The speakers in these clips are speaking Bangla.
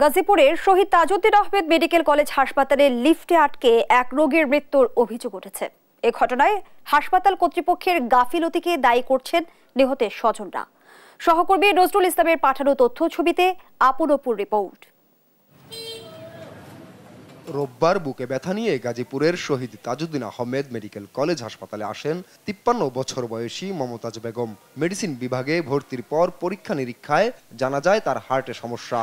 গাজীপুরের শহীদ তাজউদ্দিন আহমেদ মেডিকেল কলেজ হাসপাতালে লিফটে আটকে এক রোগীর মৃত্যুর অভিযোগ উঠেছে। এ ঘটনায় হাসপাতাল কর্তৃপক্ষের গাফিলতিকে দায়ী করছেন নিহতের স্বজনরা। সহকর্মী নজরুল ইসলামের পাঠানো তথ্য ছবিতে আপনপুর রিপোর্ট। রোববার বুকে ব্যথা নিয়ে গাজীপুরের শহীদ তাজউদ্দিন আহমেদ মেডিকেল কলেজ হাসপাতালে আসেন 53 বছর বয়সী মমতাজ বেগম। মেডিসিন বিভাগে ভর্তির পর পরীক্ষা নিরীক্ষায় জানা যায় তার হার্টে সমস্যা।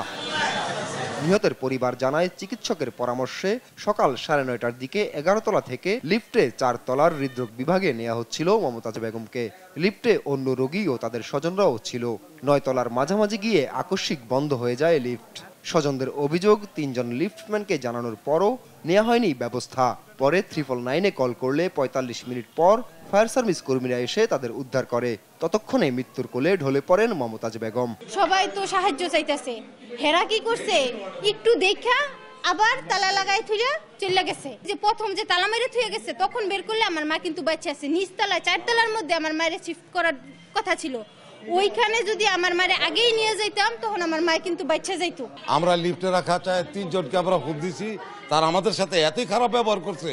নিহতের পরিবার জানায় চিকিৎসকের পরামর্শে সকাল 9:30টার দিকে 11 তলা থেকে লিফটে 4 তলার হৃদরোগ বিভাগে নেওয়া হচ্ছিল মমতাজ বেগমকে। লিফটে অন্য রোগী ও তাদের স্বজনরাও ছিল। 9 তলার মাঝামাঝি গিয়ে আকস্মিক বন্ধ হয়ে যায় লিফট। স্বজনদের অভিযোগ, 3 জন লিফটম্যানকে জানানোর পরও নেওয়া হয়নি ব্যবস্থা। পরে 999-এ কল করলে 45 মিনিট পর ফায়ার সার্ভিস কর্মীরা এসে তাদের উদ্ধার করে। ততক্ষণে মৃত্যুর কোলে ঢলে পড়েন মমতাজ বেগম। সবাই তো সাহায্য চাইতেছে, হেরা কি করছে একটু দেখা আবার তালা লাগাই থুইয়া চলে গেছে। যে প্রথম যে তালা মেরে থুয়ে গেছে তখন বের করলে আমার মা কিন্তু বাচ্চা আছে। নিচতলায় 4 তলার মধ্যে আমার মায়ের শিফট করার কথা ছিল। ওইখানে যদি আমার মায়ের আগেই নিয়ে যাইতাম তখন আমার মা কিন্তু বাচ্চা যাইতো। আমরা লিফটে রাখা চাই 3 জনকে আমরা ফোন দিছি, তার আমাদের সাথে এতই খারাপ ব্যবহার করছে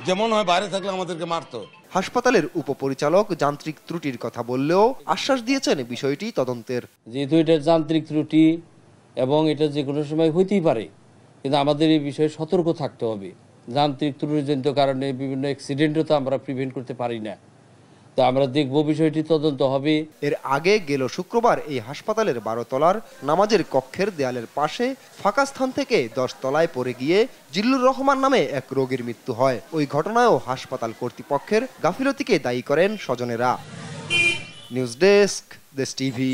যেমন হয় বাইরে থাকলে আমাদেরকে মারতো। হাসপাতালের উপপরিচালক যান্ত্রিক ত্রুটির কথা বললেও আশ্বাস দিয়েছেন বিষয়টি তদন্তের। যেহেতু এটা যান্ত্রিক ত্রুটি এবং এটা যে কোনো সময় হইতেই পারে, কিন্তু আমাদের এই বিষয়ে সতর্ক থাকতে হবে। যান্ত্রিক ত্রুটিজনিত কারণে বিভিন্ন অ্যাক্সিডেন্টও তো আমরা প্রিভেন্ট করতে পারি না। তো আমরা দেখব বিষয়টি তদন্ত হবে। এর আগে গেল শুক্রবার এই হাসপাতালের 12 তলার নামাজের কক্ষের দেয়ালের পাশে ফাঁকা স্থান থেকে 10 তলায় পড়ে গিয়ে জিল্লুর রহমান নামে এক রোগীর মৃত্যু হয়। ওই ঘটনায়ও হাসপাতাল কর্তৃপক্ষের গাফিলতিকে দায়ী করেন স্বজনেরা। নিউজ ডেস্ক, দেশ টিভি।